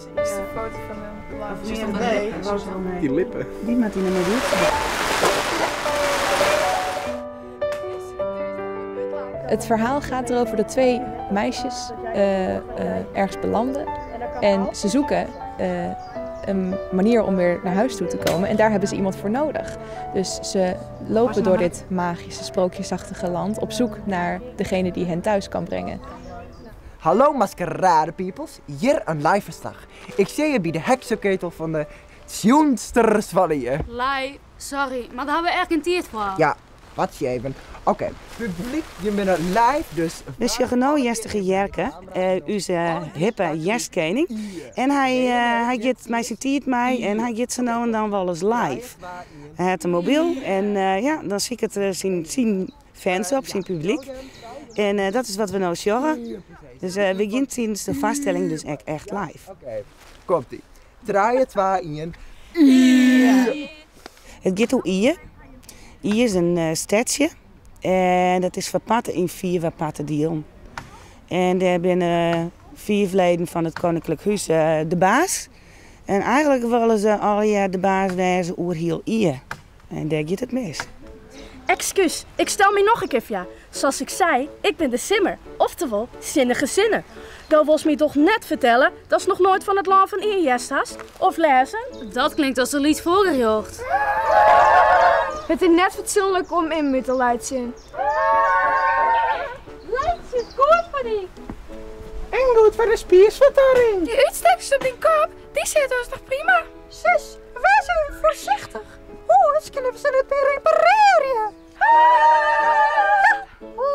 Is de foto van hem live? Nee, die lippen. Die met die naar Het verhaal gaat erover dat twee meisjes ergens belanden en ze zoeken een manier om weer naar huis toe te komen en daar hebben ze iemand voor nodig. Dus ze lopen door dit magische, sprookjesachtige land op zoek naar degene die hen thuis kan brengen. Hallo maskerade peoples, hier een live verslag. Ik zie je bij de heksenketel van de Sjoenstersvallei. Lai, sorry, maar daar hebben we echt geen tijd voor. Ja, wat je even. Oké, publiek, je bent live, dus... Dus je genoeg Jestige Jerke, onze hippe jestkoning. En hij gaat mij zijn tijd mee en hij gaat zo nou en dan wel eens live. Hij heeft een mobiel en ja, dan zie ik het zien fans op, zijn publiek. En dat is wat we nou zeggen. Dus we gaan sinds de vaststelling dus echt live. Oké, komt-ie. 3, 2, 1. Het gaat om Ie. Ie is een stadje. En dat is verpakt in 4 verpakte delen. En er zijn 4 leden van het Koninklijk Huis de baas. En eigenlijk willen ze al jaar de baas wijzen over heel Ie. En daar gaat het mis. Excuus, ik stel me nog een keer ja. Zoals ik zei, ik ben de simmer, oftewel zinnige zinnen. Dat was me toch net vertellen dat ze nog nooit van het land van Ierjest hast? Of lezen? Dat klinkt als een lied voorgejocht. Het is net fatsoenlijk om in moeten laten zien. Leidje, goed voor die. En goed voor de spiersvertaring. Die uitstekers op die kop, die zitten ons nog prima. Zus, wees even voorzichtig. Anders kunnen we ze het weer repareren.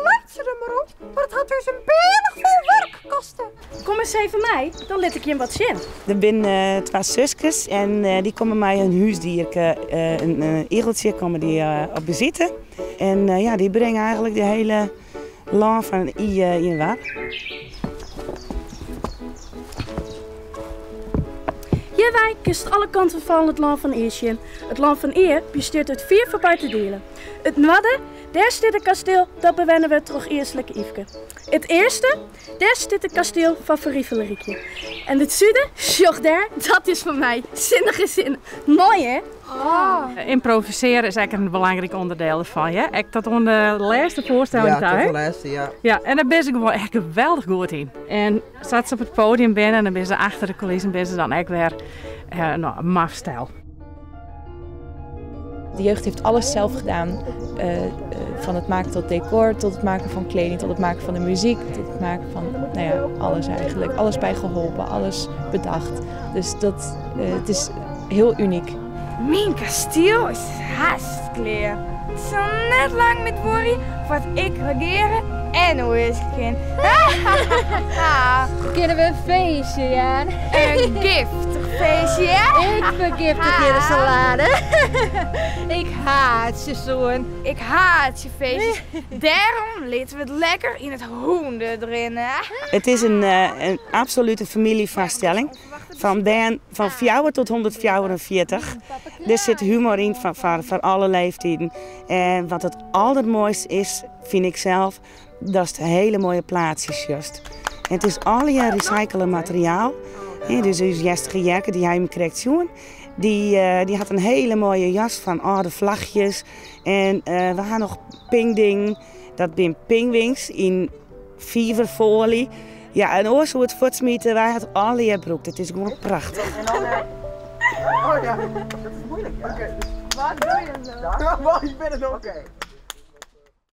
Laat ze er maar op, maar het gaat dus een benig veel werk kosten. Kom eens even mij, dan let ik je wat zien. Er zijn 2 zusjes en die komen mij een huisdierke, een egeltje, komen die op bezitten. En ja, die brengen eigenlijk de hele land van Ie in waar. Hierbij kust alle kanten van het land van Iertje. Het land van Ier bestaat uit 4 verpakte delen. Het noorden, daar staat het kasteel, dat bewennen we toch eerstelijke Yveske. Het eerste, daar staat het kasteel van Verrieveleriekje. En het zuiden, sjoch daar, dat is van mij. Zinnige zin. Mooi hè? Improviseren is eigenlijk een belangrijk onderdeel ervan. Ja? Ik tot onder de laatste voorstelling Ja, tot de laatste, ja. Ja, en daar ben ik gewoon echt geweldig goed in. En zat ze op het podium binnen en dan ben ze achter de coulissen ben ze dan echt weer een mafstijl. De jeugd heeft alles zelf gedaan. Van het maken tot decor, tot het maken van kleding, tot het maken van de muziek, tot het maken van nou ja, alles eigenlijk. Alles bij geholpen, alles bedacht. Dus het is heel uniek. Mijn kasteel is haast klaar. Het zal net lang met worry wat ik regeren en hoe is het kind. Kunnen we een feestje, ja? Een giftig feestje, ja? Ik vergiftig je de salade. Ik haat je zoon. Ik haat je feestjes. Daarom laten we het lekker in het hoende erin. Het is een absolute familievaststelling. Van 4 tot 144. Er zit humor in van alle leeftijden. En wat het allermooiste is, vind ik zelf, dat is de hele mooie plaatsjes juist. En het is al je recycled materiaal. Dus Jestige Jerke die hij me krijgt zien, die had een hele mooie jas van oude vlagjes. En we gaan nog pingding, dat zijn pingwings in fiberfolie. Ja, en ook zo het voortsmieten, wij hadden al je broek. Het is gewoon prachtig. Oh ja, dat is moeilijk. Oké. Wat doe je dan? Ja, maar ik ben het oké.